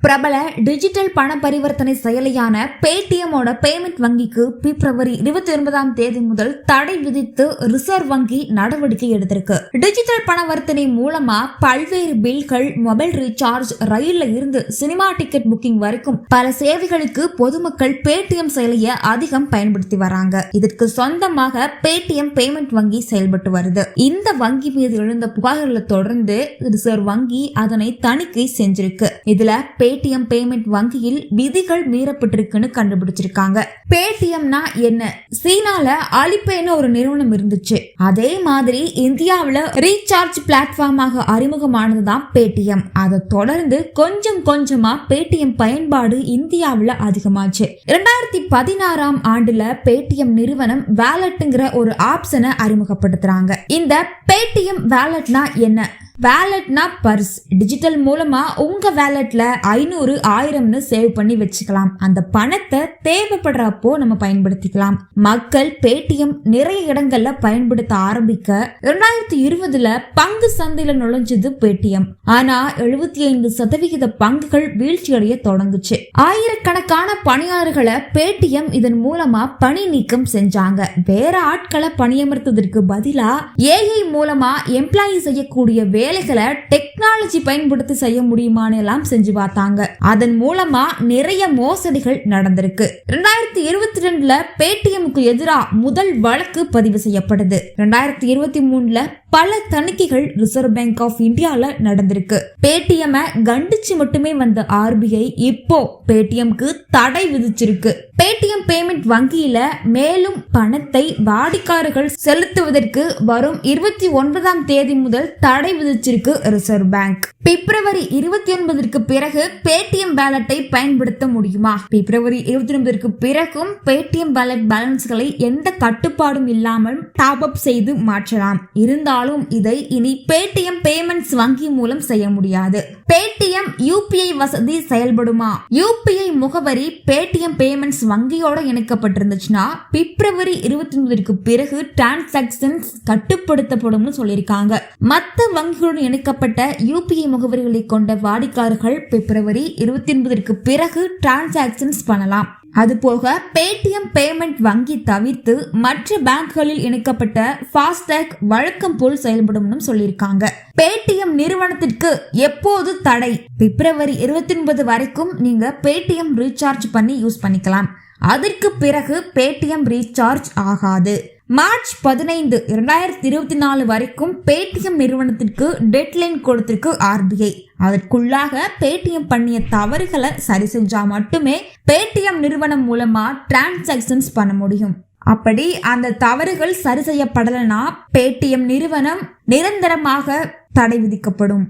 பிரபல டிஜிட்டல் பண பரிவர்த்தனை செயலியான பேடிஎம்மோட பேமெண்ட் வங்கிக்கு பிப்ரவரி 29 முதல் தடை விதித்து ரிசர்வ் வங்கி நடவடிக்கை எடுத்திருக்கு. டிஜிட்டல் பணவர்த்தனை மூலமா பல்வேறு பில்கள், மொபைல் ரீசார்ஜ், ரயில்ல இருந்து சினிமா டிக்கெட் புக்கிங் வரைக்கும் பல சேவைகளுக்கு பொதுமக்கள் பேடிஎம் செயலியை அதிகம் பயன்படுத்தி வராங்க. இதற்கு சொந்தமாக பேடிஎம் பேமெண்ட் வங்கி செயல்பட்டு வருது. இந்த வங்கி மீது எழுந்த புகார்களை தொடர்ந்து ரிசர்வ் வங்கி அதனை தணிக்கை செஞ்சிருக்கு. இதுல பேடிஎம் பேமெண்ட் வங்கியில் விதிகள் மீறப்பட்டிருக்குன்னு கண்டுபிடிச்சிருக்காங்க. பேடிஎம்னா என்ன? சீனால அலிபேன்னு ஒரு நிறுவனம் இருந்துச்சு. அதே மாதிரி இந்தியாவில ரீசார்ஜ் பிளாட்ஃபார்மாக அறிமுகமானதுதான் பேடிஎம். அதை தொடர்ந்து கொஞ்சம் கொஞ்சமா பேடிஎம் பயன்பாடு இந்தியாவில அதிகமாச்சு. 2016 ஆண்டுல பேடிஎம் நிறுவனம் வேலட்ங்கிற ஒரு ஆப்ஷனை அறிமுகப்படுத்துறாங்க. இந்த பேடிஎம் வேலட்னா என்ன? வேலட்னா பர்ஸ். டிஜிட்டல் மூலமா உங்க வேலட்ல 500, 1000ன்னு சேவ் பண்ணி வச்சுக்கலாம். அந்த பணத்தை தேவைப்படுறப்போ நம்ம பயன்படுத்திக்கலாம். மக்கள் பேடிஎம் நிறைய இடங்கள்ல பயன்படுத்த ஆரம்பிக்க 2020 பங்கு சந்தையில நுழைஞ்சது பேடிஎம். ஆனா 75% பங்குகள் வீழ்ச்சி அடைய தொடங்குச்சு. ஆயிரக்கணக்கான பணியாளர்களை பேடிஎம் இதன் மூலமா பணி நீக்கம் செஞ்சாங்க. வேற ஆட்களை பணியமர்த்ததற்கு பதிலா ஏஐ மூலமா எம்ப்ளாயி செய்யக்கூடிய வேலைகளை டெக்னாலஜி பயன்படுத்தி செய்ய முடியுமான்னு எல்லாம் செஞ்சு பார்த்தாங்க. அதன் மூலமா நிறைய மோசடிகள் நடந்திருக்கு. 2022 பேடிஎம்க்கு எதிராக முதல் வழக்கு பதிவு செய்யப்படுது. 2023 பல தணிக்கைகள் ரிசர்வ் பேங்க் ஆஃப் இந்தியால நடந்திருக்கு. பேடிஎம் கண்டிச்சு மட்டுமே வந்த ஆர்பிஐ இப்போ பேடிஎம்க்கு தடை விதிச்சிருக்கு. பேடிஎம் பேமெண்ட் வங்கியில மேலும் பணத்தை வாடிக்கையாளர்கள் செலுத்துவதற்கு வரும் 29 முதல் தடை விதிச்சிருக்கு ரிசர்வ் பேங்க். பிப்ரவரி 29 பிறகு பேடிஎம் வேலட்டை பயன்படுத்த முடியுமா? பிப்ரவரி 29 பிறகும் பேடிஎம் வேலட் பேலன்ஸ்களை எந்த கட்டுப்பாடும் இல்லாமல் டாப் அப் செய்து மாற்றலாம். இருந்தாலும் இதை இனி பேடிஎம் பேமெண்ட்ஸ் வங்கி மூலம் செய்ய முடியாது. பேடிஎம் யூபிஐ வசதி செயல்படுமா? யூபிஐ முகவரி பேடிஎம் பேமெண்ட்ஸ் வங்கியோட இணைக்கப்பட்டிருந்துச்சுன்னா பிப்ரவரி 29 பிறகு டிரான்சாக்சன்ஸ் கட்டுப்படுத்தப்படும் சொல்லியிருக்காங்க. மற்ற வங்கிகளுடன் இணைக்கப்பட்ட யூபிஐ முகவரிகளை கொண்ட வாடிக்கையாளர்கள் பிப்ரவரி 29 பிறகு டிரான்சாக்சன்ஸ் பண்ணலாம். அதுபோக பேடிஎம் பேமெண்ட் வங்கி தவிர்த்து மற்ற பேங்க்களில் இணைக்கப்பட்ட ஃபாஸ்டாக் வழக்கம் போல் செயல்படும் சொல்லியிருக்காங்க. பேடிஎம் நிறுவனத்திற்கு எப்போது தடை? பிப்ரவரி 29 வரைக்கும் நீங்க பேடிஎம் ரீசார்ஜ் பண்ணி யூஸ் பண்ணிக்கலாம். அதற்கு பிறகு பேடிஎம் ரீசார்ஜ் ஆகாது. மார்ச் 15, 2024 வரைக்கும் பேடிஎம் நிறுவனத்திற்கு டெட்லைன் கொடுத்திருக்கு ஆர்பிஐ. அதற்குள்ளாக பேடிஎம் பண்ணிய தவறுகளை சரி செஞ்சா மட்டுமே பேடிஎம் நிறுவனம் மூலமா டிரான்சாக்சன்ஸ் பண்ண முடியும். அப்படி அந்த தவறுகள் சரி செய்யப்படலைன்னா பேடிஎம் நிறுவனம் நிரந்தரமாக தடை விதிக்கப்படும்.